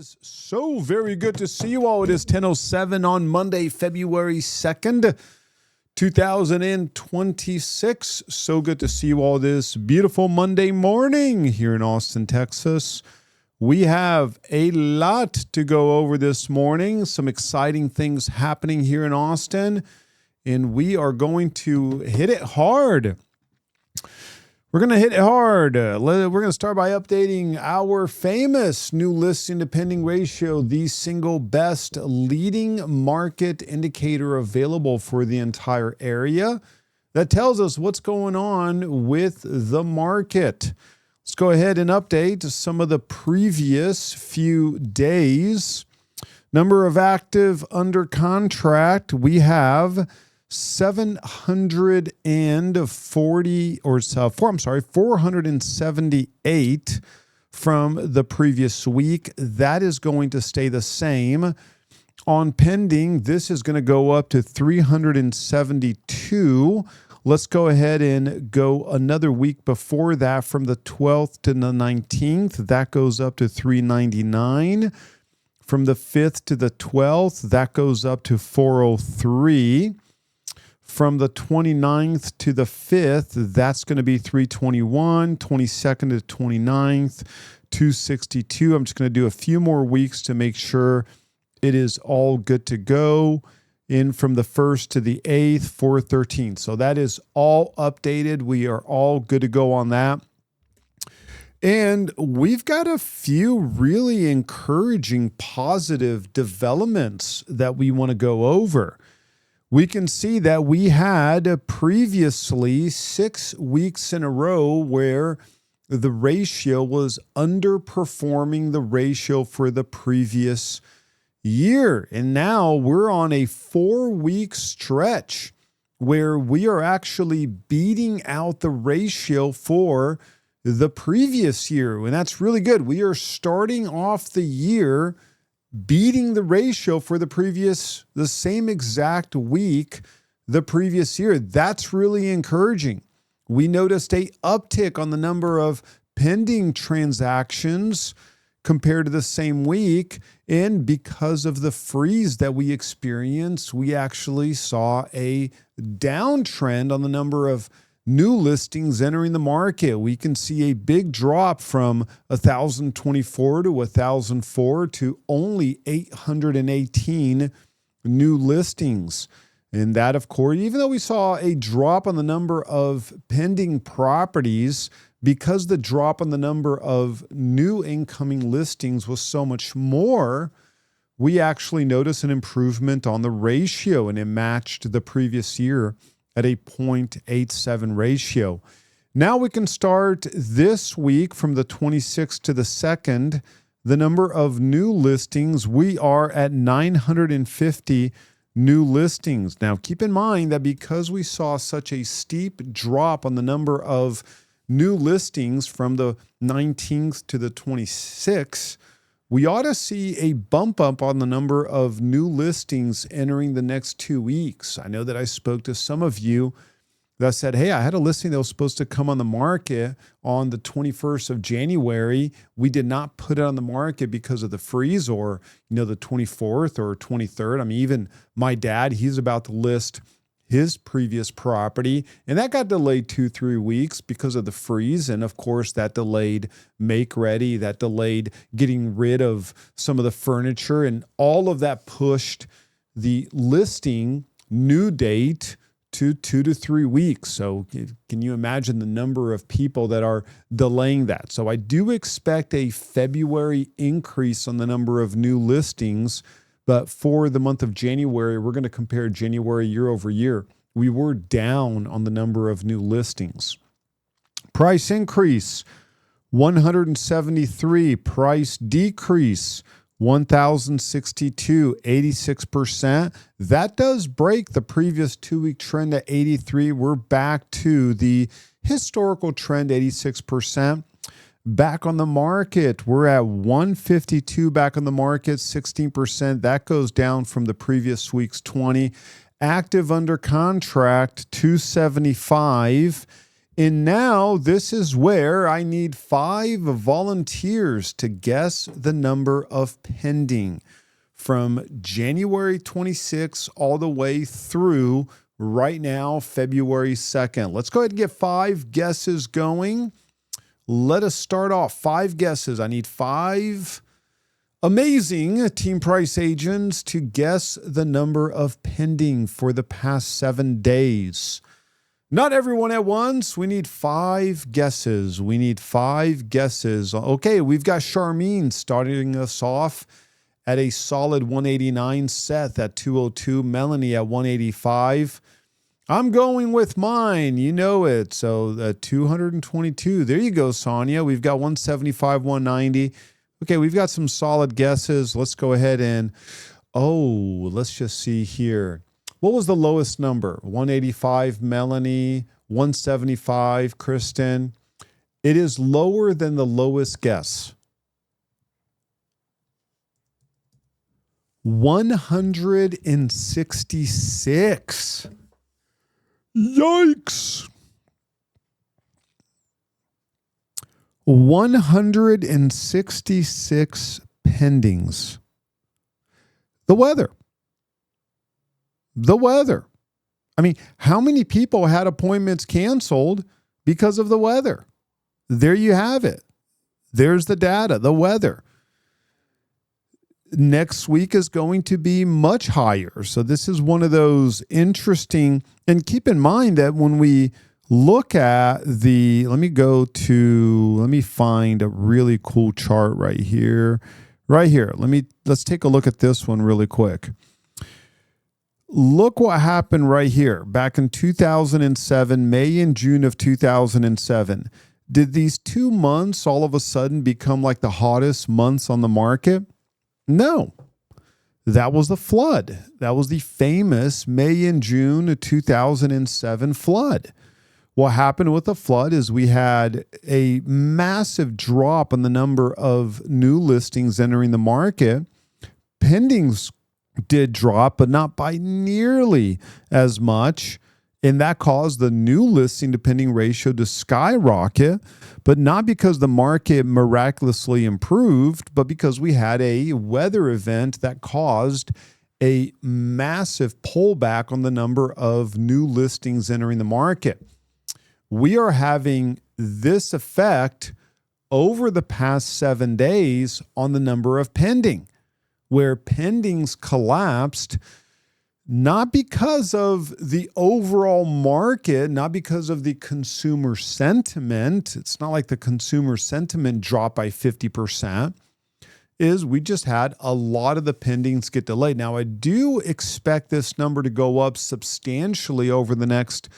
is so very good to see you all. It is 10:07 on Monday, February 2nd, 2026. So good to see you all this beautiful Monday morning here in Austin, Texas. We have a lot to go over this morning, some exciting things happening here in Austin, and we are going to hit it hard. We're going to hit it hard. We're going to start by updating our famous new listing to pending ratio, the single best leading market indicator available for the entire area. That tells us what's going on with the market. Let's go ahead and update some of the previous few days. Number of active under contract, we have 478 from the previous week. That is going to stay the same. On pending, this is going to go up to 372. Let's go ahead and go another week before that from the 12th to the 19th. That goes up to 399. From the 5th to the 12th, that goes up to 403. From the 29th to the 5th, that's going to be 321, 22nd to 29th, 262. I'm just going to do a few more weeks to make sure it is all good to go. In from the 1st to the 8th, 413. So that is all updated. We are all good to go on that. And we've got a few really encouraging positive developments that we want to go over. We can see that we had previously 6 weeks in a row where the ratio was underperforming the ratio for the previous year. And now we're on a 4-week stretch where we are actually beating out the ratio for the previous year. And that's really good. We are starting off the year beating the ratio for the same exact week the previous year. That's really encouraging. We noticed a uptick on the number of pending transactions compared to the same week. And because of the freeze that we experienced, we actually saw a downtrend on the number of new listings entering the market. We can see a big drop from 1,024 to 1,004 to only 818 new listings. And that, of course, even though we saw a drop on the number of pending properties, because the drop on the number of new incoming listings was so much more, we actually noticed an improvement on the ratio, and it matched the previous year at a 0.87 ratio. Now we can start this week from the 26th to the 2nd. The number of new listings, we are at 950 new listings. Now keep in mind that because we saw such a steep drop on the number of new listings from the 19th to the 26th, we ought to see a bump up on the number of new listings entering the next 2 weeks. I know that I spoke to some of you that said, hey, I had a listing that was supposed to come on the market on the 21st of January. We did not put it on the market because of the freeze, or, the 24th or 23rd. I mean, even my dad, he's about to list his previous property, and that got delayed 2-3 weeks because of the freeze. And of course, that delayed make ready, that delayed getting rid of some of the furniture, and all of that pushed the listing new date to 2 to 3 weeks. So can you imagine the number of people that are delaying that? So I do expect a February increase on the number of new listings. But for the month of January, we're going to compare January year over year. We were down on the number of new listings. Price increase, 173. Price decrease, 1,062, 86%. That does break the previous 2-week trend at 83. We're back to the historical trend, 86%. Back on the market, we're at 152 back on the market, 16%. That goes down from the previous week's 20. Active under contract, 275. And now this is where I need 5 volunteers to guess the number of pending from January 26 all the way through right now, February 2nd. Let's go ahead and get 5 guesses going. Let us start off. 5 guesses. I need 5 amazing team price agents to guess the number of pending for the past 7 days. Not everyone at once. We need 5 guesses. We need 5 guesses. Okay, we've got Charmine starting us off at a solid 189, Seth at 202, Melanie at 185. I'm going with mine. You know it. So 222. There you go, Sonia. We've got 175, 190. Okay, we've got some solid guesses. Let's go ahead and, let's just see here. What was the lowest number? 185, Melanie, 175, Kristen. It is lower than the lowest guess. 166. Yikes. 166 pendings. The weather. I mean, how many people had appointments canceled because of the weather? There you have it. There's the data, the weather. Next week is going to be much higher. So this is one of those interesting, and keep in mind that when we look at let me find a really cool chart right here. Let's take a look at this one really quick. Look what happened right here back in 2007, May and June of 2007. Did these 2 months all of a sudden become like the hottest months on the market? No. That was the flood. That was the famous May and June of 2007 flood. What happened with the flood is we had a massive drop in the number of new listings entering the market. Pendings did drop, but not by nearly as much. And that caused the new listing to pending ratio to skyrocket, but not because the market miraculously improved, but because we had a weather event that caused a massive pullback on the number of new listings entering the market. We are having this effect over the past 7 days on the number of pending, where pendings collapsed, not because of the overall market, not because of the consumer sentiment. It's not like the consumer sentiment dropped by 50%. We just had a lot of the pendings get delayed. Now, I do expect this number to go up substantially over the next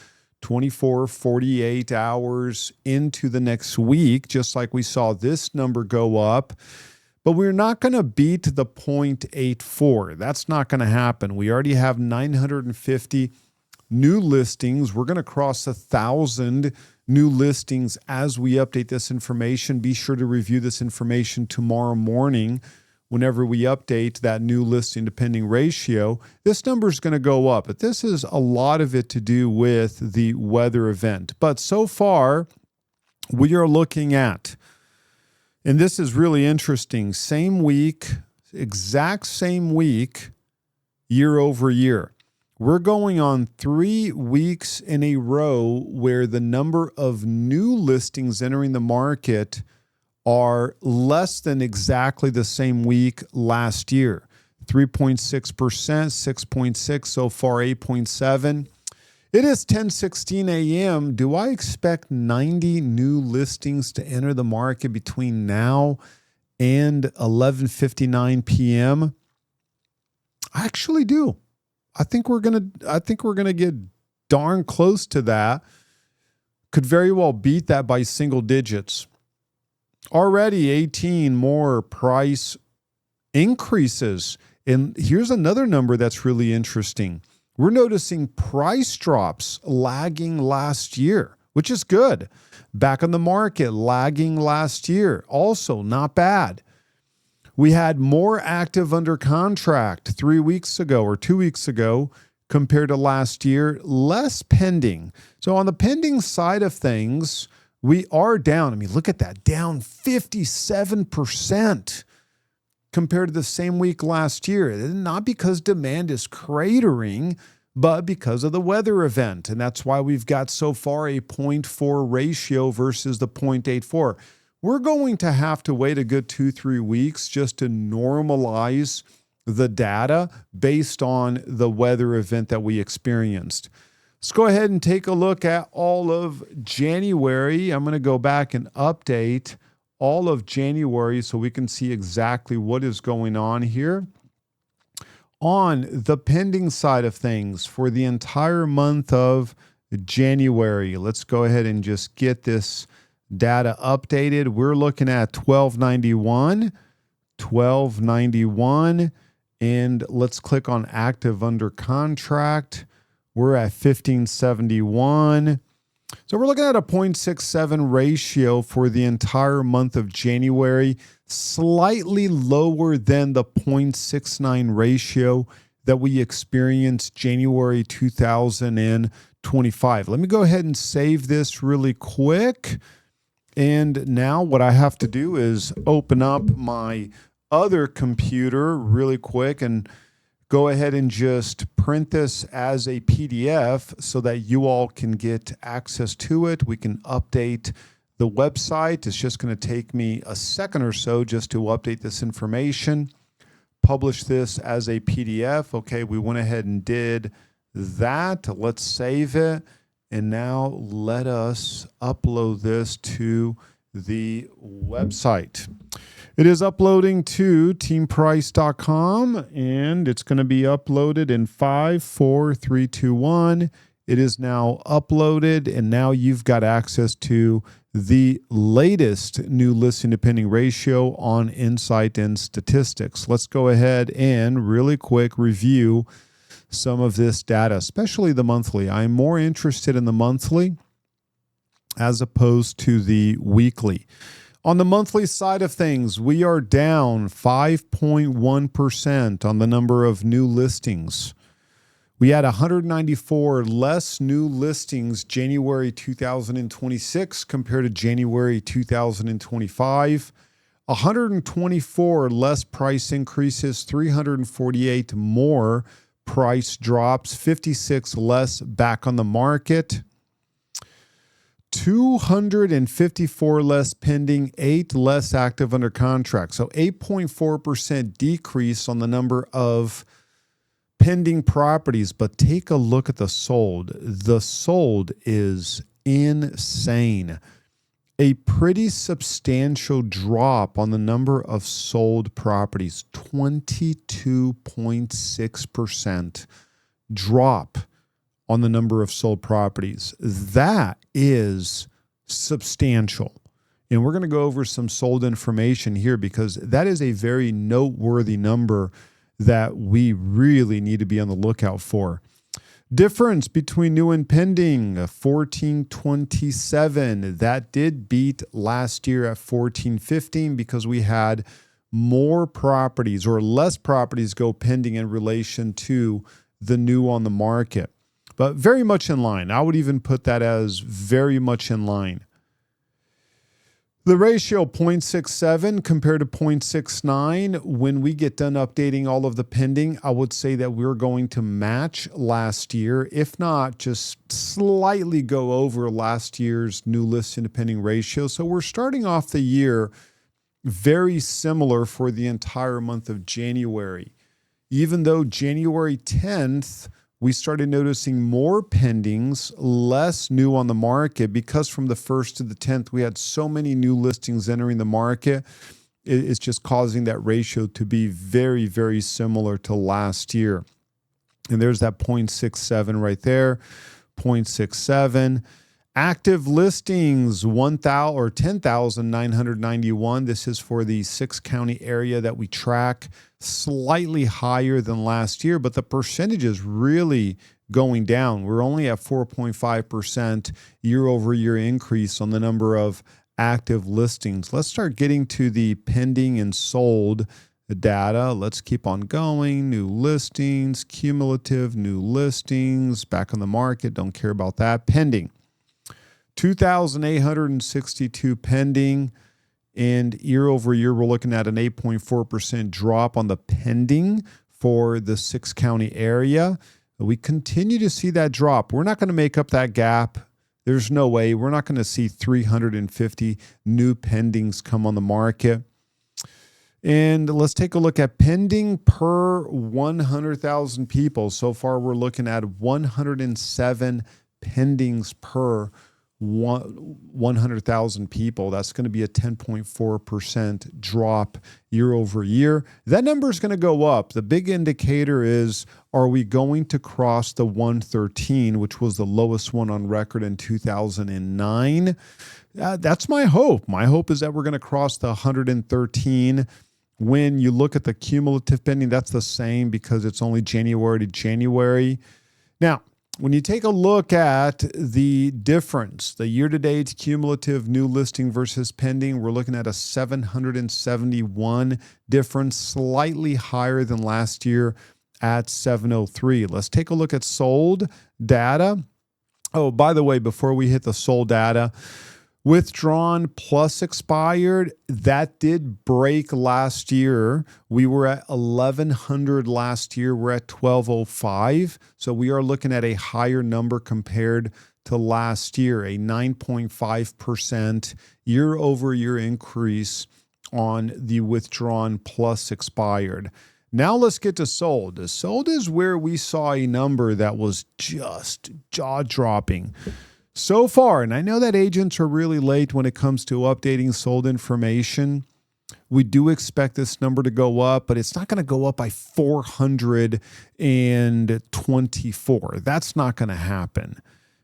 24, 48 hours into the next week, just like we saw this number go up. But we're not going to beat the 0.84. That's not going to happen. We already have 950 new listings. We're going to cross 1,000 new listings as we update this information. Be sure to review this information tomorrow morning whenever we update that new listing to pending ratio. This number is going to go up, but this is a lot of it to do with the weather event. But so far, we are looking at, and this is really interesting, same week, exact same week, year over year. We're going on 3 weeks in a row where the number of new listings entering the market are less than exactly the same week last year. 3.6%, 6.6 so far, 8.7. It is 10:16 a.m. Do I expect 90 new listings to enter the market between now and 11:59 p.m.? I actually do. I think we're gonna get darn close to that. Could very well beat that by single digits. Already 18 more price increases. And here's another number that's really interesting. We're noticing price drops lagging last year, which is good. Back on the market, lagging last year, also not bad. We had more active under contract 3 weeks ago or 2 weeks ago compared to last year, less pending. So on the pending side of things, we are down. I mean, look at that, down 57% compared to the same week last year. Not because demand is cratering, but because of the weather event. And that's why we've got so far a 0.4 ratio versus the 0.84. We're going to have to wait a good 2-3 weeks just to normalize the data based on the weather event that we experienced. Let's go ahead and take a look at all of January. I'm going to go back and update all of January so we can see exactly what is going on here. On the pending side of things for the entire month of January, let's go ahead and just get this data updated. We're looking at 1291, and let's click on active under contract. We're at 1571. So we're looking at a 0.67 ratio for the entire month of January, slightly lower than the 0.69 ratio that we experienced January 2025. Let me go ahead and save this really quick. And now what I have to do is open up my other computer really quick and go ahead and just print this as a PDF so that you all can get access to it. We can update the website. It's just going to take me a second or so just to update this information, publish this as a PDF. Okay, we went ahead and did that. Let's save it. And now let us upload this to the website. It is uploading to teamprice.com, and it's going to be uploaded in 5, 4, 3, 2, 1. It is now uploaded, and now you've got access to the latest new listing to pending ratio on Insight and Statistics. Let's go ahead and really quick review some of this data, especially the monthly. I'm more interested in the monthly as opposed to the weekly. On the monthly side of things, we are down 5.1% on the number of new listings. We had 194 less new listings January 2026 compared to January 2025. 124 less price increases, 348 more price drops, 56 less back on the market. 254 less pending, 8 less active under contract. So 8.4% decrease on the number of pending properties. But take a look at the sold. The sold is insane. A pretty substantial drop on the number of sold properties, 22.6% drop on the number of sold properties. That is substantial. And we're going to go over some sold information here because that is a very noteworthy number that we really need to be on the lookout for. Difference between new and pending, 1427. That did beat last year at 1415 because we had more properties or less properties go pending in relation to the new on the market. But very much in line. I would even put that as very much in line. The ratio 0.67 compared to 0.69. When we get done updating all of the pending, I would say that we're going to match last year, if not just slightly go over last year's new listing to pending ratio. So we're starting off the year very similar for the entire month of January. Even though January 10th, we started noticing more pendings, less new on the market because from the 1st to the 10th, we had so many new listings entering the market. It's just causing that ratio to be very, very similar to last year. And there's that 0.67 right there, 0.67. Active listings, 10,991. This is for the 6-county area that we track, slightly higher than last year, but the percentage is really going down. We're only at 4.5% year-over-year increase on the number of active listings. Let's start getting to the pending and sold data. Let's keep on going. New listings, cumulative new listings, back on the market. Don't care about that. Pending. 2,862 pending. And year over year, we're looking at an 8.4% drop on the pending for the 6-county area. We continue to see that drop. We're not going to make up that gap. There's no way. We're not going to see 350 new pendings come on the market. And let's take a look at pending per 100,000 people. So far, we're looking at 107 pendings per 100,000 people. That's going to be a 10.4% drop year over year. That number is going to go up. The big indicator is, are we going to cross the 113, which was the lowest one on record in 2009? That's my hope. My hope is that we're going to cross the 113. When you look at the cumulative pending, that's the same because it's only January to January. Now, when you take a look at the difference, the year-to-date cumulative new listing versus pending, we're looking at a 771 difference, slightly higher than last year at 703. Let's take a look at sold data. Oh, by the way, before we hit the sold data, withdrawn plus expired, that did break last year. We were at 1,100 last year. We're at 1,205. So we are looking at a higher number compared to last year, a 9.5% year over year increase on the withdrawn plus expired. Now let's get to sold. Sold is where we saw a number that was just jaw-dropping. So far, and I know that agents are really late when it comes to updating sold information, we do expect this number to go up, but it's not going to go up by 424. That's not going to happen.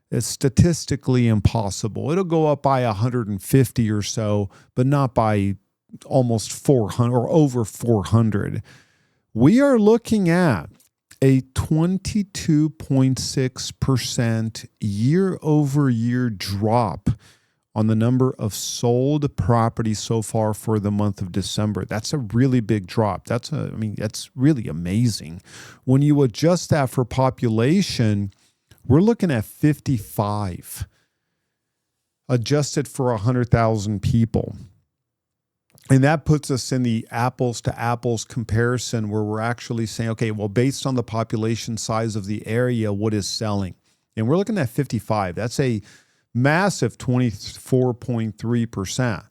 It's statistically impossible. It'll go up by 150 or so, but not by almost 400 or over 400. We are looking at a 22.6% year-over-year drop on the number of sold properties so far for the month of December. That's a really big drop. That's really amazing. When you adjust that for population, we're looking at 55, adjusted for 100,000 people. And that puts us in the apples to apples comparison where we're actually saying, okay, well, based on the population size of the area, what is selling? And we're looking at 55. That's a massive 24.3%.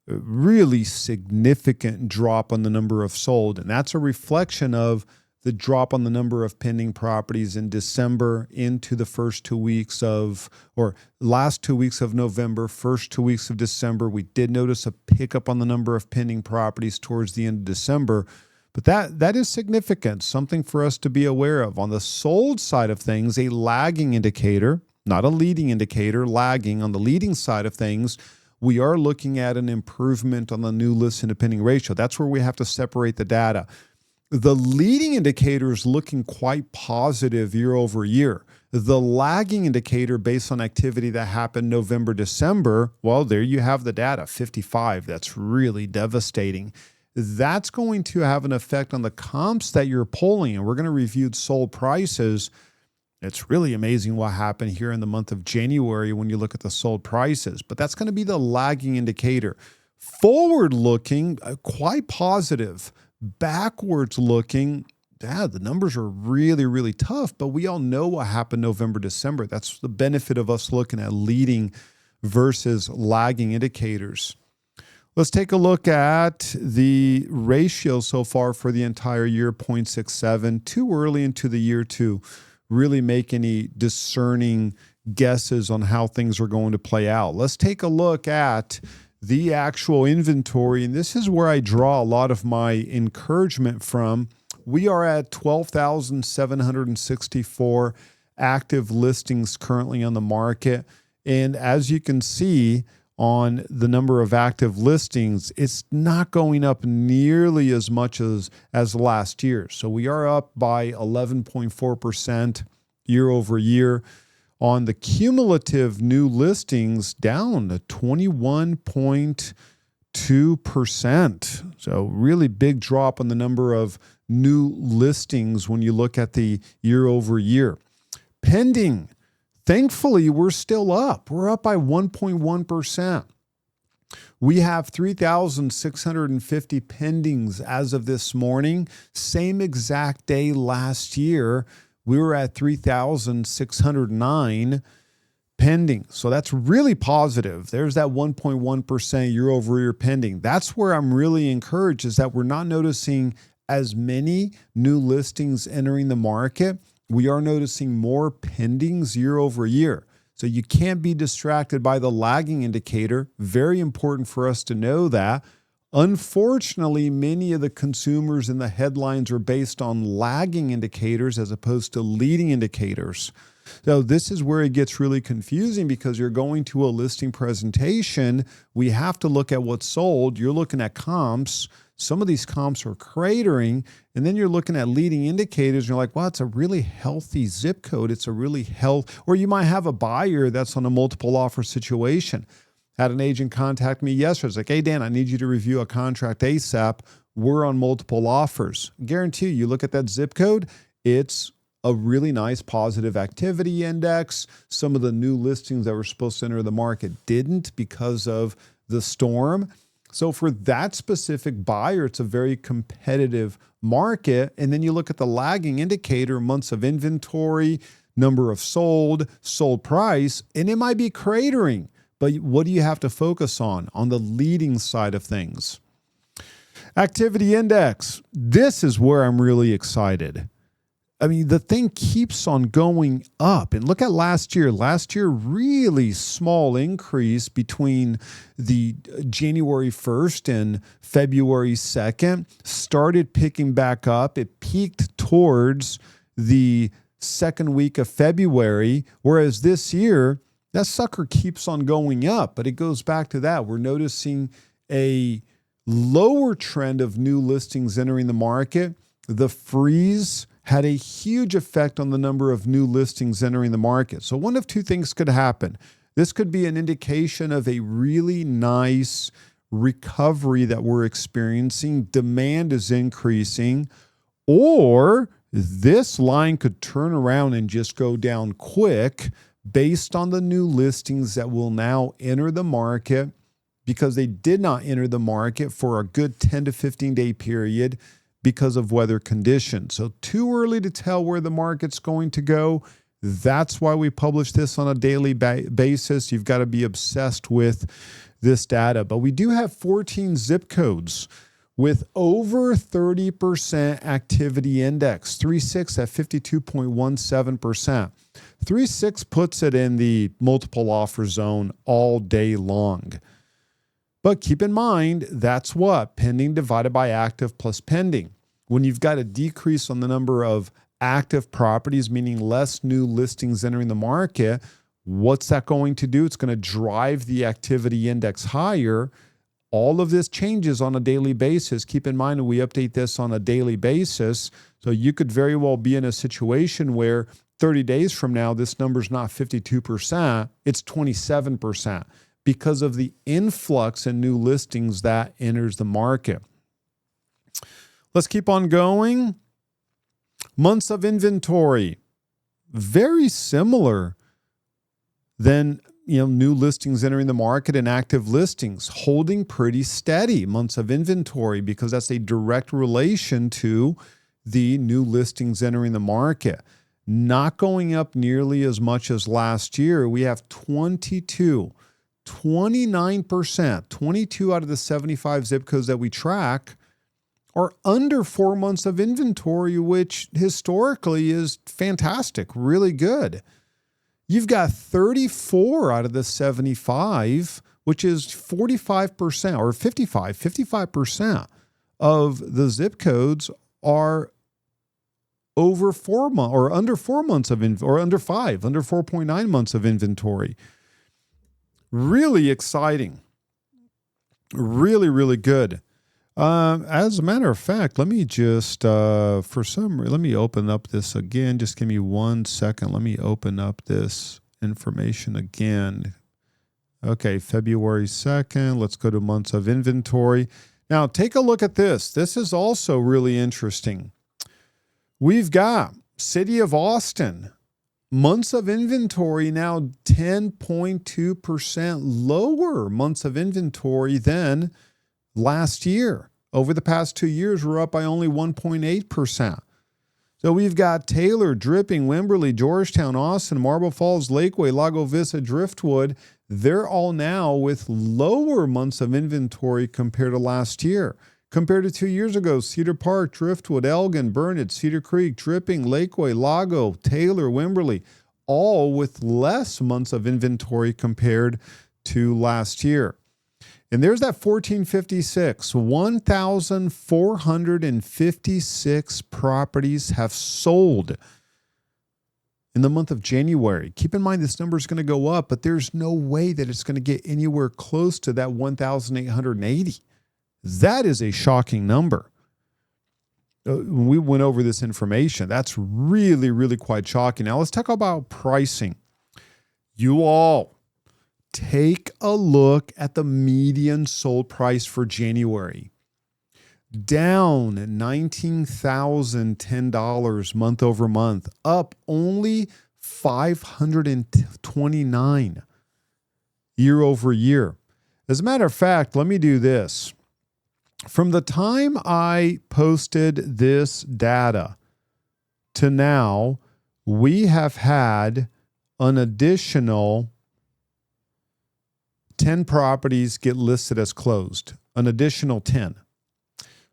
A really significant drop on the number of sold. And that's a reflection of the drop on the number of pending properties in December into the first 2 weeks of, or last 2 weeks of November, first 2 weeks of December. We did notice a pickup on the number of pending properties towards the end of December, but that is significant, something for us to be aware of. On the sold side of things, a lagging indicator, not a leading indicator, lagging. On the leading side of things, we are looking at an improvement on the new listing to pending ratio. That's where we have to separate the data. The leading indicator is looking quite positive year over year. The lagging indicator based on activity that happened November, December, well, there you have the data, 55. That's really devastating. That's going to have an effect on the comps that you're pulling. And we're going to review sold prices. It's really amazing what happened here in the month of January when you look at the sold prices. But that's going to be the lagging indicator. Forward looking, quite positive. Backwards looking, the numbers are really, really tough, but we all know what happened November, December. That's the benefit of us looking at leading versus lagging indicators. Let's take a look at the ratio so far for the entire year, 0.67. Too early into the year to really make any discerning guesses on how things are going to play out. Let's take a look at the actual inventory, and this is where I draw a lot of my encouragement from. We are at 12,764 active listings currently on the market. And as you can see on the number of active listings, it's not going up nearly as much as last year. So we are up by 11.4% year over year. On the cumulative new listings, down to 21.2%. 2%. So really big drop on the number of new listings when you look at the year over year. Pending, thankfully, we're still up. We're up by 1.1%. We have 3,650 pendings as of this morning. Same exact day last year, we were at 3,609 pending. So that's really positive. There's that 1.1% year over year pending. That's where I'm really encouraged, is that we're not noticing as many new listings entering the market. We are noticing more pendings year over year. So you can't be distracted by the lagging indicator. Very important for us to know that. Unfortunately, many of the consumers in the headlines are based on lagging indicators as opposed to leading indicators. So this is where it gets really confusing, because you're going to a listing presentation. We have to look at what's sold. You're looking at comps. Some of these comps are cratering, and then you're looking at leading indicators. And you're like, well, it's a really healthy zip code. It's a really or you might have a buyer that's on a multiple offer situation. Had an agent contact me yesterday. It's like, hey, Dan, I need you to review a contract ASAP. We're on multiple offers. Guarantee you look at that zip code, it's a really nice positive activity index. Some of the new listings that were supposed to enter the market didn't because of the storm. So for that specific buyer, it's a very competitive market. And then you look at the lagging indicator, months of inventory, number of sold price, and it might be cratering. But what do you have to focus on the leading side of things? Activity index. This is where I'm really excited. I mean, the thing keeps on going up. And look at last year. Last year, really small increase between the January 1st and February 2nd. Started picking back up. It peaked towards the second week of February. Whereas this year, that sucker keeps on going up. But it goes back to that. We're noticing a lower trend of new listings entering the market. The freeze had a huge effect on the number of new listings entering the market. So one of two things could happen. This could be an indication of a really nice recovery that we're experiencing. Demand is increasing, or this line could turn around and just go down quick based on the new listings that will now enter the market, because they did not enter the market for a good 10 to 15 day period because of weather conditions. So too early to tell where the market's going to go. That's why we publish this on a daily basis. You've got to be obsessed with this data. But we do have 14 zip codes with over 30% activity index. 3.6 at 52.17%. 3.6 puts it in the multiple offer zone all day long. But keep in mind, that's what? Pending divided by active plus pending. When you've got a decrease on the number of active properties, meaning less new listings entering the market, what's that going to do? It's going to drive the activity index higher. All of this changes on a daily basis. Keep in mind, we update this on a daily basis. So you could very well be in a situation where 30 days from now, this number's not 52%, it's 27%. Because of the influx in new listings that enters the market. Let's keep on going. Months of inventory, very similar than new listings entering the market and active listings, holding pretty steady. Months of inventory, because that's a direct relation to the new listings entering the market. Not going up nearly as much as last year. We have 29%, 22 out of the 75 zip codes that we track are under 4 months of inventory, which historically is fantastic, really good. You've got 34 out of the 75, which is 45% or 55% of the zip codes are over 4 months or under 4 months of or under 4.9 months of inventory. Really exciting. Really, really good. As a matter of fact, let me just, let me open up this again. Just give me 1 second. Let me open up this information again. Okay, February 2nd. Let's go to months of inventory. Now, take a look at this. This is also really interesting. We've got City of Austin. Months of inventory now 10.2% lower months of inventory than last year. Over the past 2 years, we're up by only 1.8%. So we've got Taylor, Dripping, Wimberley, Georgetown, Austin, Marble Falls, Lakeway, Lago Vista, Driftwood. They're all now with lower months of inventory compared to last year. Compared to 2 years ago, Cedar Park, Driftwood, Elgin, Burnett, Cedar Creek, Dripping, Lakeway, Lago, Taylor, Wimberley, all with less months of inventory compared to last year. And there's that 1456. 1,456 properties have sold in the month of January. Keep in mind this number is going to go up, but there's no way that it's going to get anywhere close to that 1,880. That is a shocking number. We went over this information. That's really, really quite shocking. Now let's talk about pricing. You all take a look at the median sold price for January. Down $19,010 month over month, up only $529 year over year. As a matter of fact, let me do this. From the time I posted this data to now, we have had an additional 10 properties get listed as closed, an additional 10.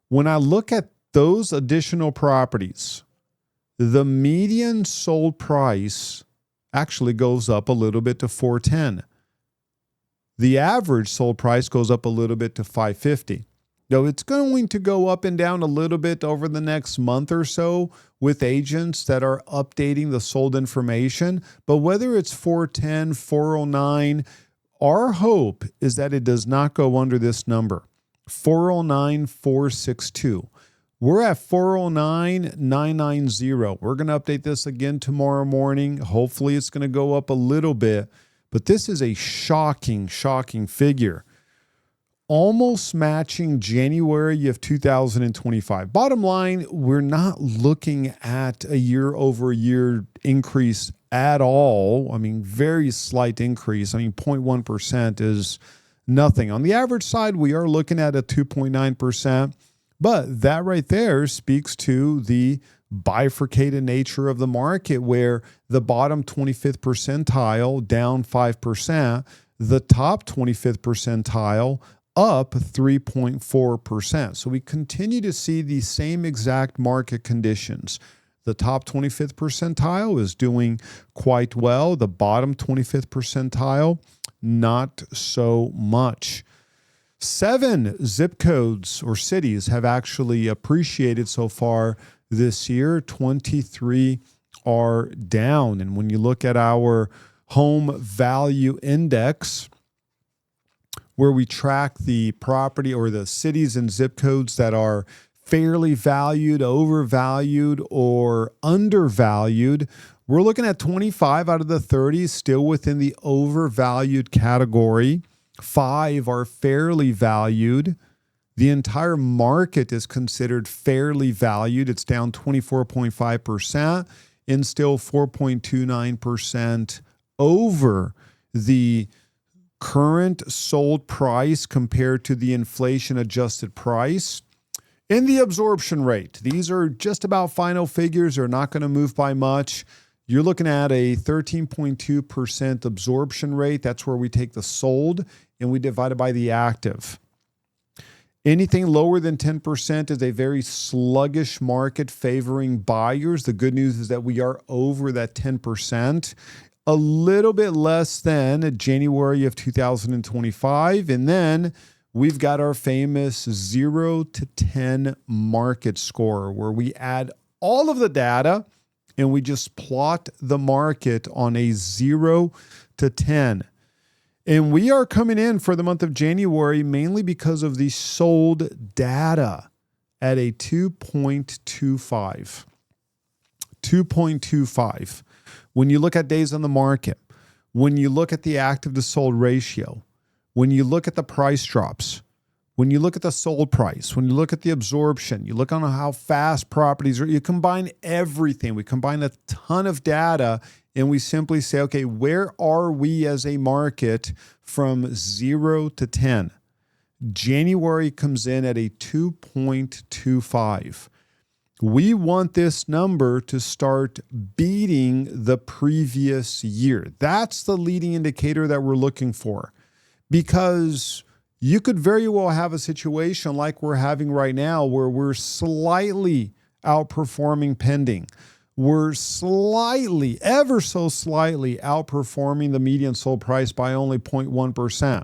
When I look at those additional properties, the median sold price actually goes up a little bit to $410. The average sold price goes up a little bit to $550. Now, it's going to go up and down a little bit over the next month or so with agents that are updating the sold information. But whether it's 410, 409, our hope is that it does not go under this number, 409, 462. We're at 409,990. We're going to update this again tomorrow morning. Hopefully, it's going to go up a little bit. But this is a shocking, shocking figure. Almost matching January of 2025. Bottom line, we're not looking at a year-over-year increase at all. I mean, very slight increase. I mean, 0.1% is nothing. On the average side, we are looking at a 2.9%. But that right there speaks to the bifurcated nature of the market, where the bottom 25th percentile down 5%, the top 25th percentile up 3.4%. So we continue to see the same exact market conditions. The top 25th percentile is doing quite well. The bottom 25th percentile, not so much. 7 zip codes or cities have actually appreciated so far this year. 23 are down. And when you look at our home value index, where we track the property or the cities and zip codes that are fairly valued, overvalued, or undervalued, we're looking at 25 out of the 30 still within the overvalued category. 5 are fairly valued. The entire market is considered fairly valued. It's down 24.5% and still 4.29% over the current sold price compared to the inflation adjusted price. In the absorption rate, these are just about final figures. They're not going to move by much. You're looking at a 13.2% absorption rate. That's where we take the sold and we divide it by the active. Anything lower than 10% is a very sluggish market favoring buyers. The good news is that we are over that 10%. A little bit less than January of 2025. And then we've got our famous 0 to 10 market score, where we add all of the data and we just plot the market on a 0 to 10. And we are coming in for the month of January mainly because of the sold data at a 2.25. 2.25. When you look at days on the market, when you look at the active to sold ratio, when you look at the price drops, when you look at the sold price, when you look at the absorption, you look on how fast properties are, you combine everything. We combine a ton of data and we simply say, okay, where are we as a market from 0 to 10? January comes in at a 2.25. We want this number to start beating the previous year. That's the leading indicator that we're looking for, because you could very well have a situation like we're having right now where we're slightly outperforming pending. We're slightly, ever so slightly outperforming the median sold price by only 0.1%.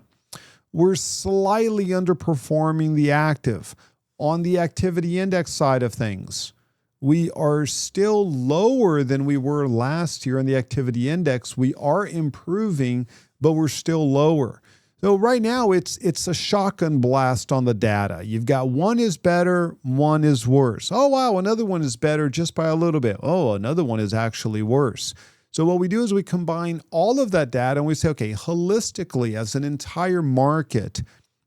We're slightly underperforming the active. On the activity index side of things, we are still lower than we were last year on the activity index. We are improving, but we're still lower. So right now it's a shotgun blast on the data. You've got one is better, one is worse. Oh, wow, another one is better just by a little bit. Oh, another one is actually worse. So what we do is we combine all of that data and we say, okay, holistically as an entire market,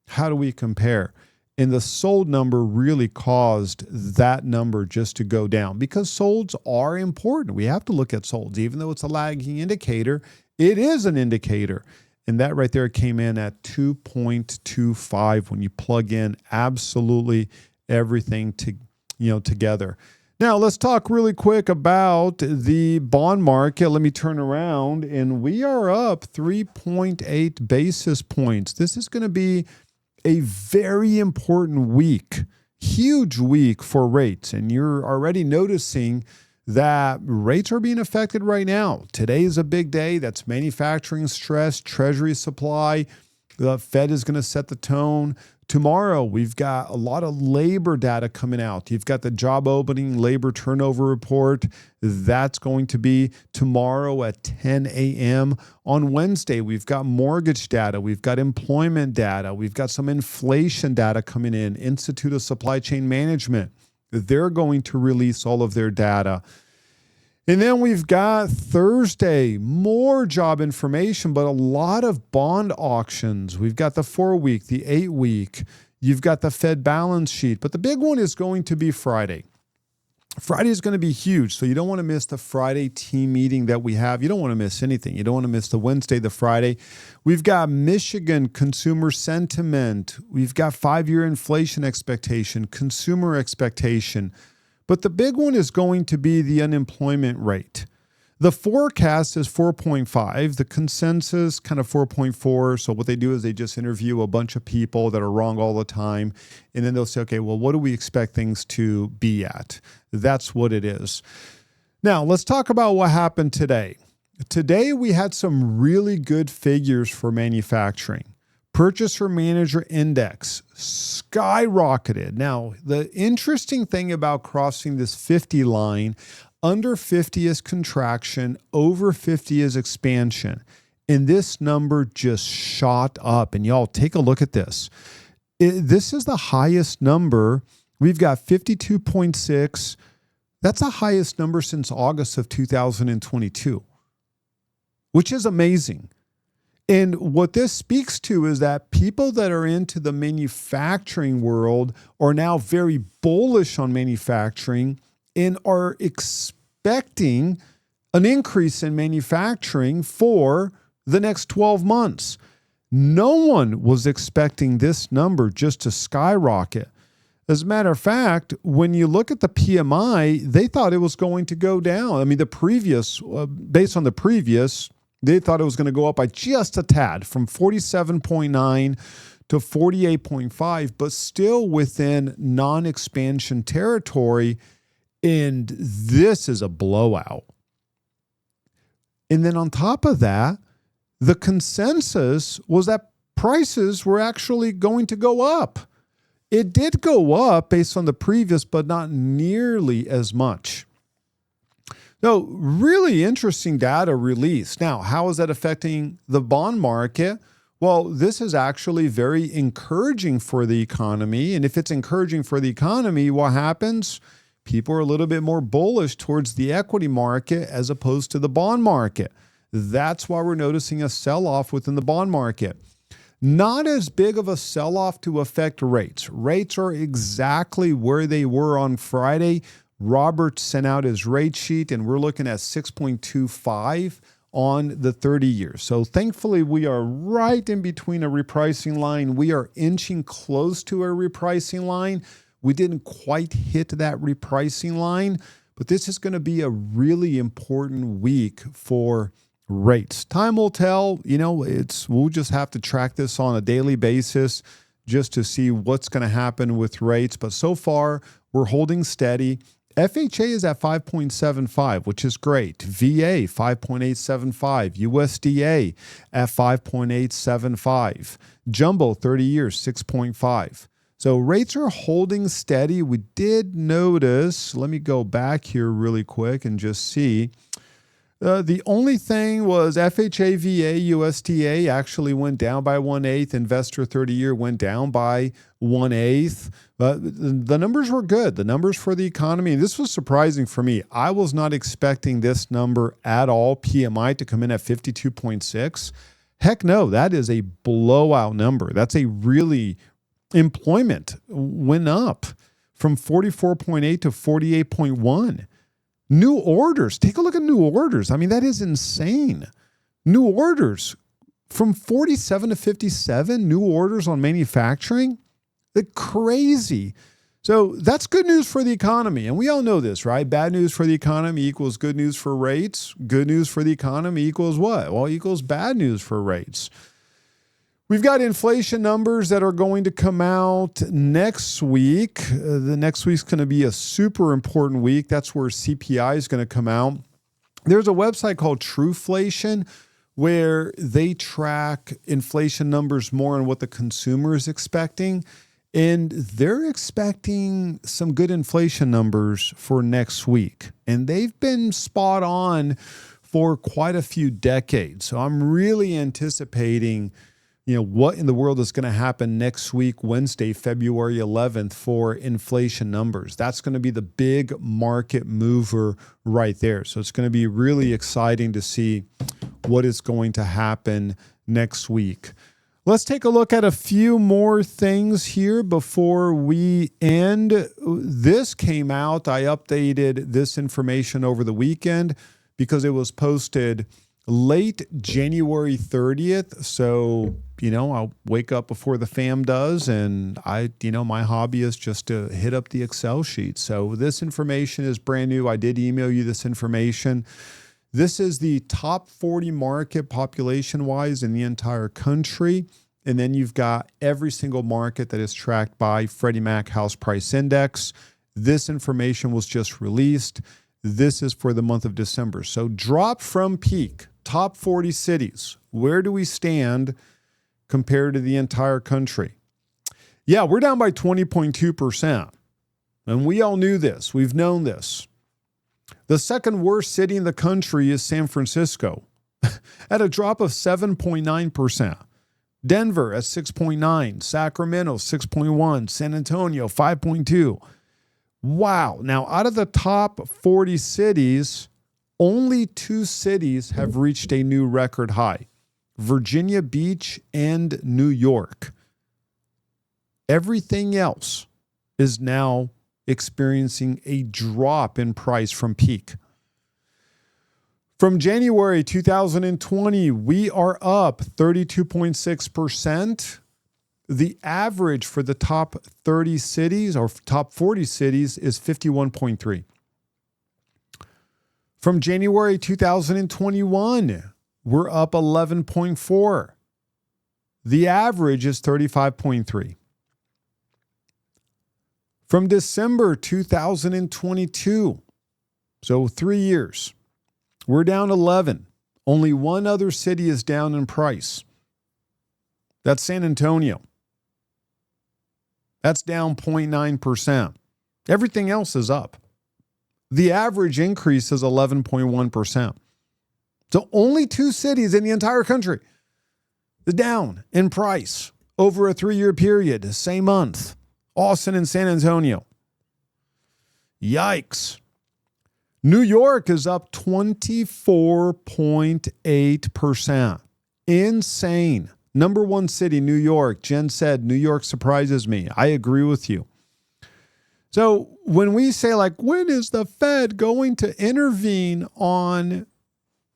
how do we compare? And the sold number really caused that number just to go down, because solds are important. We have to look at solds. Even though it's a lagging indicator, it is an indicator. And that right there came in at 2.25 when you plug in absolutely everything together. Now, let's talk really quick about the bond market. Let me turn around, and we are up 3.8 basis points. This is going to be a very important week, huge week for rates. And you're already noticing that rates are being affected right now. Today is a big day. That's manufacturing stress, treasury supply. The Fed is going to set the tone. Tomorrow, we've got a lot of labor data coming out. You've got the job opening, labor turnover report. That's going to be tomorrow at 10 a.m. On Wednesday, we've got mortgage data. We've got employment data. We've got some inflation data coming in. Institute of Supply Chain Management. They're going to release all of their data. And then we've got Thursday, more job information, but a lot of bond auctions. We've got the 4-week, the 8-week. You've got the Fed balance sheet. But the big one is going to be Friday. Friday is going to be huge, so you don't want to miss the Friday team meeting that we have. You don't want to miss anything. You don't want to miss the Wednesday, the Friday. We've got Michigan consumer sentiment. We've got 5-year inflation expectation, consumer expectation. But the big one is going to be the unemployment rate. The forecast is 4.5. The consensus kind of 4.4. So what they do is they just interview a bunch of people that are wrong all the time. And then they'll say, okay, well, what do we expect things to be at? That's what it is. Now, let's talk about what happened today. Today, we had some really good figures for manufacturing. Purchaser Manager Index skyrocketed. Now, the interesting thing about crossing this 50 line, under 50 is contraction, over 50 is expansion. And this number just shot up. And y'all, take a look at this. This is the highest number. We've got 52.6. That's the highest number since August of 2022, which is amazing. And what this speaks to is that people that are into the manufacturing world are now very bullish on manufacturing and are expecting an increase in manufacturing for the next 12 months. No one was expecting this number just to skyrocket. As a matter of fact, when you look at the PMI, they thought it was going to go down. I mean, based on the previous, they thought it was going to go up by just a tad from 47.9 to 48.5, but still within non-expansion territory. And this is a blowout. And then on top of that, the consensus was that prices were actually going to go up. It did go up based on the previous, but not nearly as much. So really interesting data released. Now, how is that affecting the bond market? Well, this is actually very encouraging for the economy. And if it's encouraging for the economy, what happens? People are a little bit more bullish towards the equity market as opposed to the bond market. That's why we're noticing a sell-off within the bond market. Not as big of a sell-off to affect rates. Rates are exactly where they were on Friday. Robert sent out his rate sheet, and we're looking at 6.25 on the 30 years. So thankfully, we are right in between a repricing line. We are inching close to a repricing line. We didn't quite hit that repricing line, but this is going to be a really important week for rates. Time will tell. We'll just have to track this on a daily basis just to see what's going to happen with rates. But so far, we're holding steady. FHA is at 5.75, which is great. VA, 5.875. USDA at 5.875. Jumbo, 30 years, 6.5. So rates are holding steady. We did notice, let me go back here really quick and just see. The only thing was FHA, VA, USDA actually went down by 1/8. Investor 30-year went down by 1/8. But the numbers were good. The numbers for the economy. This was surprising for me. I was not expecting this number at all. PMI to come in at 52.6. Heck no, that is a blowout number. That's a really employment went up from 44.8 to 48.1. New orders. Take a look at new orders. I mean, that is insane. New orders from 47 to 57. New orders on manufacturing. They're crazy. So that's good news for the economy. And we all know this, right? Bad news for the economy equals good news for rates. Good news for the economy equals what? Well, equals bad news for rates. We've got inflation numbers that are going to come out next week. The next week's going to be a super important week. That's where CPI is going to come out. There's a website called Trueflation where they track inflation numbers more on what the consumer is expecting. And they're expecting some good inflation numbers for next week. And they've been spot on for quite a few decades. So I'm really anticipating what in the world is going to happen next week, Wednesday, February 11th, for inflation numbers. That's going to be the big market mover right there. So it's going to be really exciting to see what is going to happen next week. Let's take a look at a few more things here before we end. This came out. I updated this information over the weekend because it was posted late January 30th. So, I'll wake up before the fam does. And my hobby is just to hit up the Excel sheet. So this information is brand new. I did email you this information. This is the top 40 market population-wise in the entire country. And then you've got every single market that is tracked by Freddie Mac House Price Index. This information was just released. This is for the month of December. So drop from peak, top 40 cities. Where do we stand compared to the entire country? Yeah, we're down by 20.2%. And we all knew this. We've known this. The second worst city in the country is San Francisco at a drop of 7.9%. Denver at 6.9%. Sacramento 6.1%. San Antonio 5.2%. Wow. Now, out of the top 40 cities, only 2 cities have reached a new record high: Virginia Beach and New York. Everything else is now experiencing a drop in price from peak. From January 2020, we are up 32.6%. The average for the top 30 cities or top 40 cities is 51.3. From January 2021, we're up 11.4. The average is 35.3. From December 2022, so 3 years, we're down 11. Only one other city is down in price. That's San Antonio. That's down 0.9%. Everything else is up. The average increase is 11.1%. So only 2 cities in the entire country is down in price over a 3-year period, same month. Austin and San Antonio. Yikes. New York is up 24.8%. Insane. Number one city, New York. Jen said, New York surprises me. I agree with you. So when we say, like, when is the Fed going to intervene on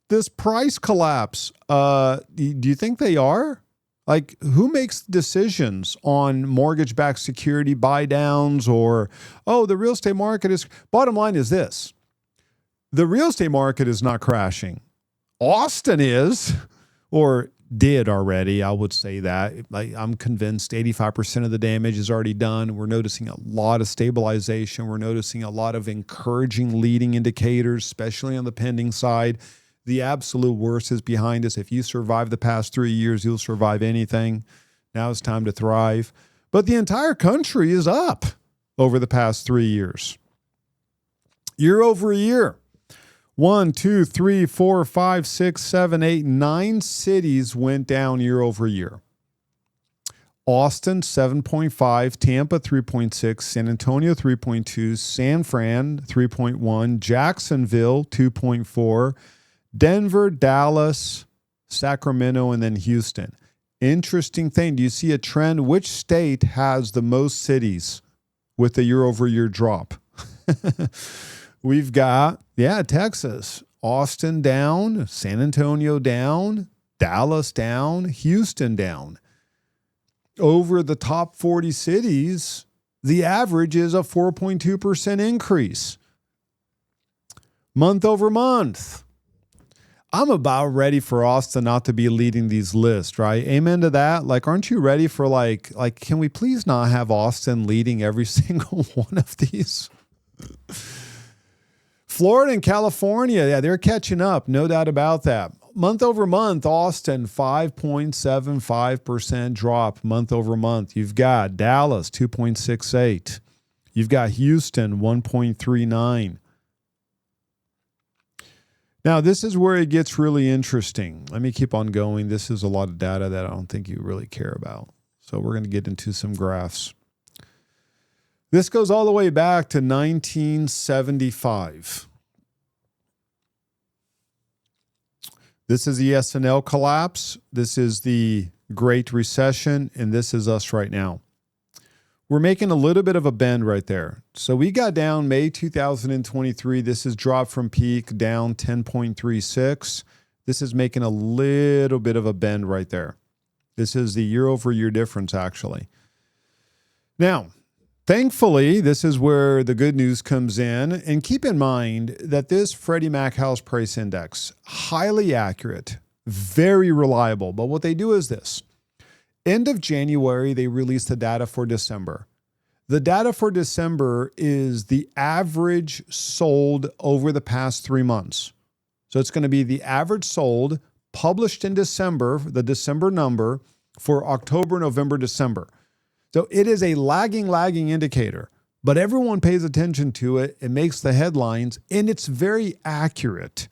this price collapse? Do you think they are? Like, who makes decisions on mortgage-backed security buy downs or, oh, the real estate market is... Bottom line is this. The real estate market is not crashing. Austin is, or did already, I would say that. I'm convinced 85% of the damage is already done. We're noticing a lot of stabilization. We're noticing a lot of encouraging leading indicators, especially on the pending side. The absolute worst is behind us. If you survive the past 3 years, you'll survive anything. Now it's time to thrive. But the entire country is up over the past 3 years. Year over year. 1, 2, 3, 4, 5, 6, 7, 8, 9 cities went down year over year. Austin, 7.5, Tampa, 3.6, San Antonio, 3.2, San Fran, 3.1, Jacksonville, 2.4, Denver, Dallas, Sacramento, and then Houston. Interesting thing. Do you see a trend? Which state has the most cities with a year-over-year drop? We've got, Texas. Austin down, San Antonio down, Dallas down, Houston down. Over the top 40 cities, the average is a 4.2% increase. Month over month. I'm about ready for Austin not to be leading these lists, right? Amen to that. Like, aren't you ready for like, can we please not have Austin leading every single one of these? Florida and California, they're catching up. No doubt about that. Month over month, Austin, 5.75% drop month over month. You've got Dallas, 2.68. You've got Houston, 1.39. Now, this is where it gets really interesting. Let me keep on going. This is a lot of data that I don't think you really care about. So we're going to get into some graphs. This goes all the way back to 1975. This is the S&L collapse. This is the Great Recession, and this is us right now. We're making a little bit of a bend right there. So we got down May 2023. This is dropped from peak down 10.36. This is making a little bit of a bend right there. This is the year over year difference, actually. Now, thankfully, this is where the good news comes in. And keep in mind that this Freddie Mac House Price Index, highly accurate, very reliable. But what they do is this. End of January, they released the data for December. The data for December is the average sold over the past 3 months. So it's going to be the average sold published in December, the December number for October, November, December. So it is a lagging indicator, but everyone pays attention to it. It makes the headlines, and it's very accurate.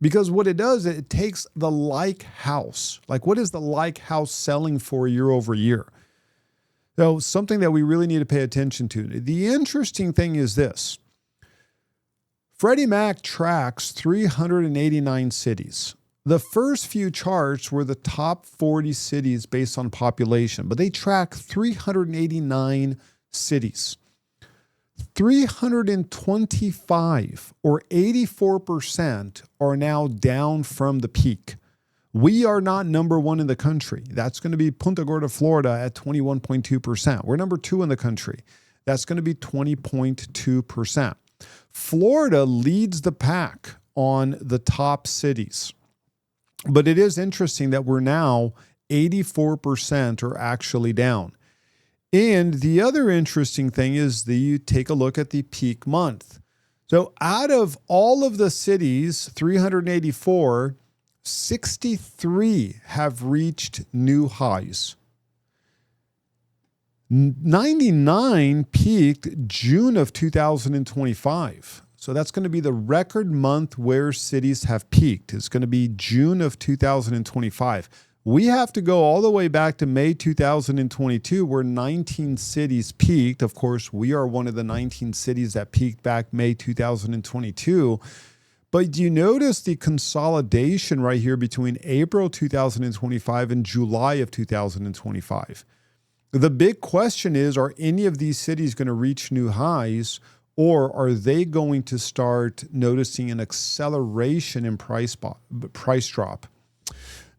Because what it does, it takes the like house. Like, what is the like house selling for year over year? So something that we really need to pay attention to. The interesting thing is this. Freddie Mac tracks 389 cities. The first few charts were the top 40 cities based on population, but they track 389 cities. 325 or 84% are now down from the peak. We are not number one in the country. That's going to be Punta Gorda, Florida at 21.2%. We're number 2 in the country. That's going to be 20.2%. Florida leads the pack on the top cities. But it is interesting that we're now 84% are actually down. And the other interesting thing is that you take a look at the peak month. So out of all of the cities, 384, 63 have reached new highs. 99 peaked June of 2025. So that's going to be the record month where cities have peaked. It's going to be June of 2025. we have to go all the way back to May 2022, where 19 cities peaked. Of course, we are one of the 19 cities that peaked back May 2022. But do you notice the consolidation right here between April 2025 and July of 2025? The big question is, are any of these cities going to reach new highs, or are they going to start noticing an acceleration in price drop?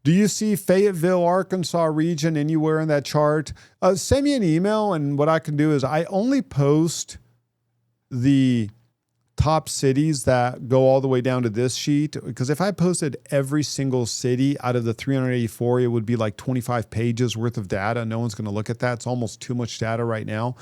Do you see Fayetteville, Arkansas region anywhere in that chart? Send me an email, and what I can do is I only post the top cities that go all the way down to this sheet, because if I posted every single city out of the 384, it would be like 25 pages worth of data. No one's going to look at that. It's almost too much data right now.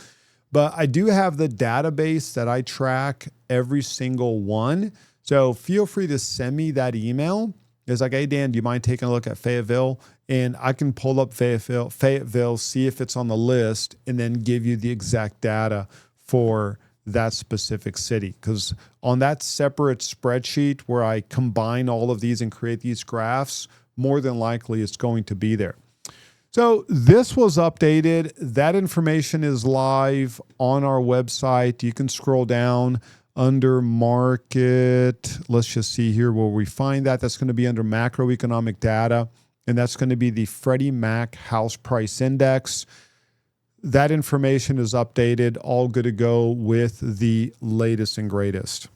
But I do have the database that I track every single one. So feel free to send me that email. It's like, hey, Dan, do you mind taking a look at Fayetteville? And I can pull up Fayetteville, see if it's on the list, and then give you the exact data for that specific city. Because on that separate spreadsheet where I combine all of these and create these graphs, more than likely it's going to be there. So this was updated. That information is live on our website. You can scroll down under market. Let's just see here where we find that. That's going to be under macroeconomic data, and that's going to be the Freddie Mac House Price Index. That information is updated, all good to go with the latest and greatest.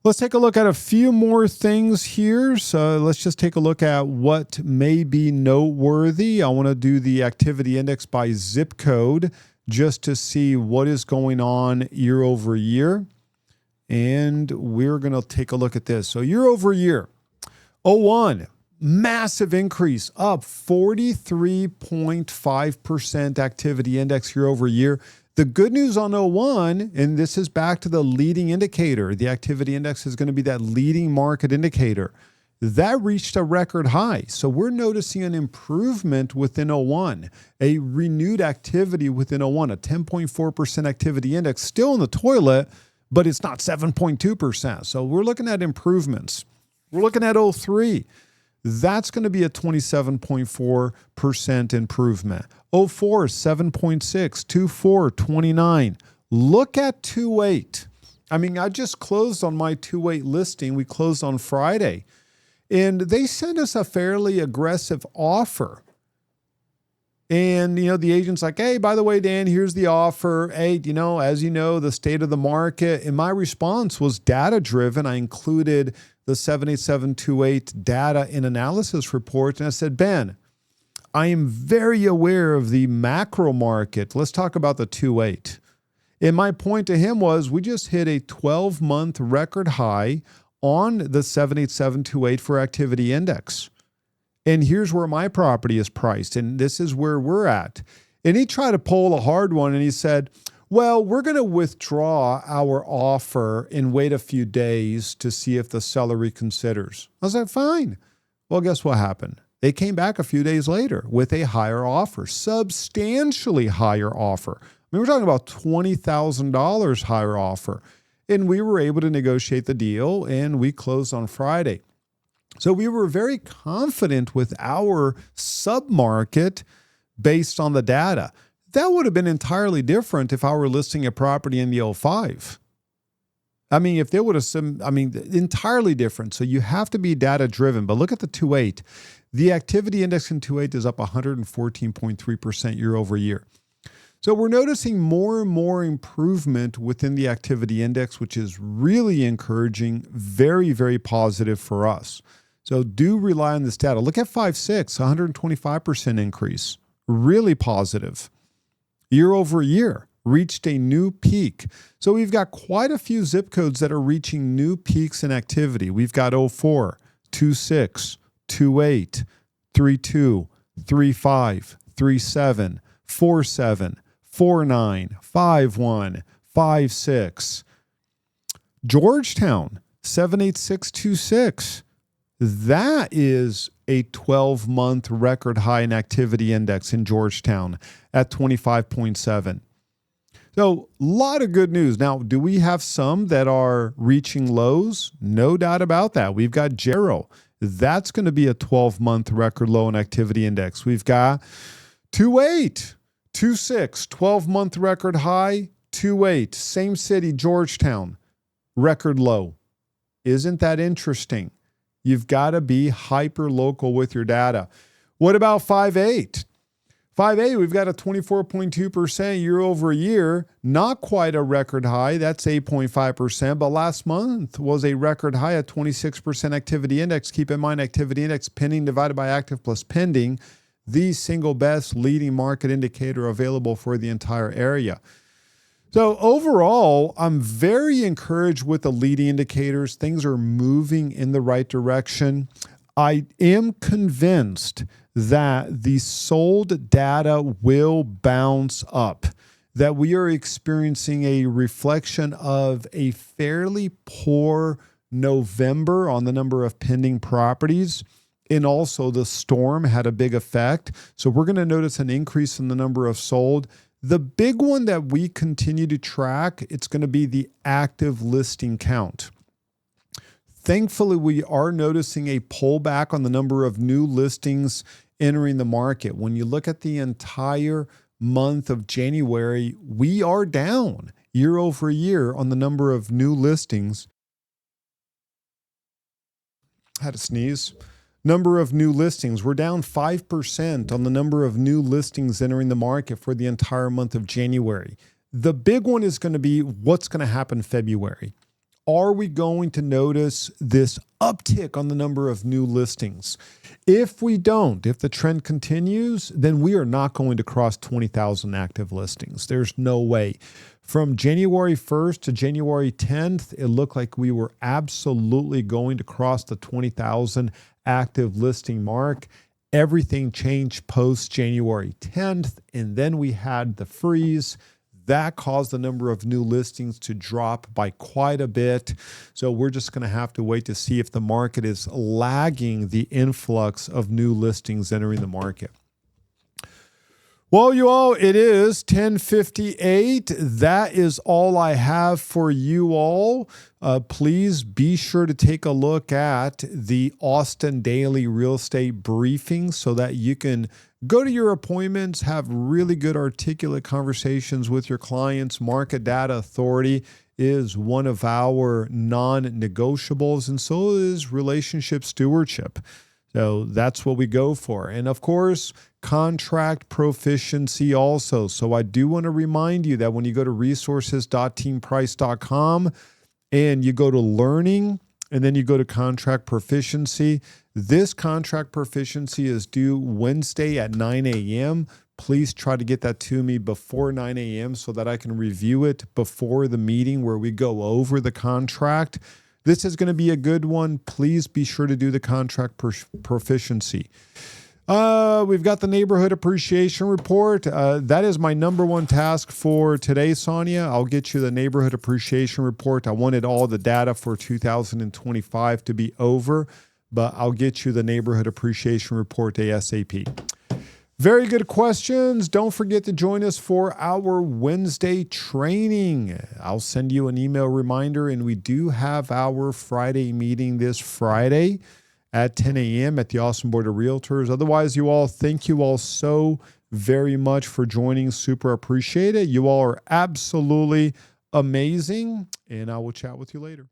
Let's take a look at a few more things here. So let's just take a look at what may be noteworthy. I want to do the activity index by zip code just to see what is going on year over year. And we're going to take a look at this. So year over year, 01. Massive increase, up 43.5% activity index year over year. The good news on 01, and this is back to the leading indicator, the activity index is going to be that leading market indicator. That reached a record high. So we're noticing an improvement within 01, a renewed activity within 01, a 10.4% activity index, still in the toilet, but it's not 7.2%. So we're looking at improvements. We're looking at 03. That's going to be a 27.4% improvement. 04, 7.6, 24, 29. Look at 28. I mean, I just closed on my 28 listing. We closed on Friday. And they sent us a fairly aggressive offer. And, the agent's like, hey, by the way, Dan, here's the offer. Hey, as you know, the state of the market. And my response was data driven. I included the 78728 data and analysis report. And I said, Ben, I am very aware of the macro market. Let's talk about the 28. And my point to him was we just hit a 12-month record high on the 78728 for activity index. And here's where my property is priced. And this is where we're at. And he tried to pull a hard one. And he said, well, we're going to withdraw our offer and wait a few days to see if the seller reconsiders. I was like, fine. Well, guess what happened? They came back a few days later with a higher offer, substantially higher offer. I mean, we're talking about $20,000 higher offer. And we were able to negotiate the deal, and we closed on Friday. So we were very confident with our submarket based on the data. That would have been entirely different if I were listing a property in the 05. I mean, if they would have entirely different. So you have to be data driven. But look at the 28. The activity index in 28 is up 114.3% year over year. So we're noticing more and more improvement within the activity index, which is really encouraging, very, very positive for us. So do rely on this data. Look at 5.6, 125% increase, really positive. Year over year, reached a new peak. So we've got quite a few zip codes that are reaching new peaks in activity. We've got 04, 26, 28, 32, 35, 37, 47, 49, 51, 56. Georgetown, 78626. That is a 12-month record high in activity index in Georgetown at 25.7. So a lot of good news. Now, do we have some that are reaching lows? No doubt about that. We've got Jarrow That's going to be a 12-month record low in activity index. We've got 2.8, 2.6, 12-month record high, 2.8. Same city, Georgetown, record low. Isn't that interesting? You've got to be hyper local with your data. What about 5.8? 5.8, we've got a 24.2% year over year, not quite a record high. That's 8.5%, but last month was a record high at 26% activity index. Keep in mind, activity index pending divided by active plus pending, the single best leading market indicator available for the entire area. So overall, I'm very encouraged with the leading indicators. Things are moving in the right direction. I am convinced that the sold data will bounce up, that we are experiencing a reflection of a fairly poor November on the number of pending properties. And also the storm had a big effect. So we're going to notice an increase in the number of sold. The big one that we continue to track, it's going to be the active listing count. Thankfully, we are noticing a pullback on the number of new listings entering the market. When you look at the entire month of January, we are down year over year on the number of new listings. Had to sneeze. Number of new listings. We're down 5% on the number of new listings entering the market for the entire month of January. The big one is going to be what's going to happen in February. Are we going to notice this uptick on the number of new listings? If we don't, if the trend continues, then we are not going to cross 20,000 active listings. There's no way. From January 1st to January 10th, it looked like we were absolutely going to cross the 20,000 active listing mark. Everything changed post January 10th, and then we had the freeze. That caused the number of new listings to drop by quite a bit. So we're just going to have to wait to see if the market is lagging the influx of new listings entering the market. Well, you all, it is 10:58. That is all I have for you all. Please be sure to take a look at the Austin Daily Real Estate Briefing so that you can go to your appointments, have really good articulate conversations with your clients. Market Data Authority is one of our non-negotiables, and so is relationship stewardship. So that's what we go for. And of course, contract proficiency also. So I do want to remind you that when you go to resources.teamprice.com and you go to learning and then you go to contract proficiency, this contract proficiency is due Wednesday at 9 a.m. Please try to get that to me before 9 a.m. so that I can review it before the meeting where we go over the contract. This is going to be a good one. Please be sure to do the contract proficiency. We've got the neighborhood appreciation report. That is my number one task for today, Sonia. I'll get you the neighborhood appreciation report. I wanted all the data for 2025 to be over, but I'll get you the neighborhood appreciation report ASAP. Very good questions. Don't forget to join us for our Wednesday training. I'll send you an email reminder, and we do have our Friday meeting this Friday at 10 a.m. at the Austin Board of Realtors. Otherwise, you all, thank you all so very much for joining. Super appreciate it. You all are absolutely amazing, and I will chat with you later.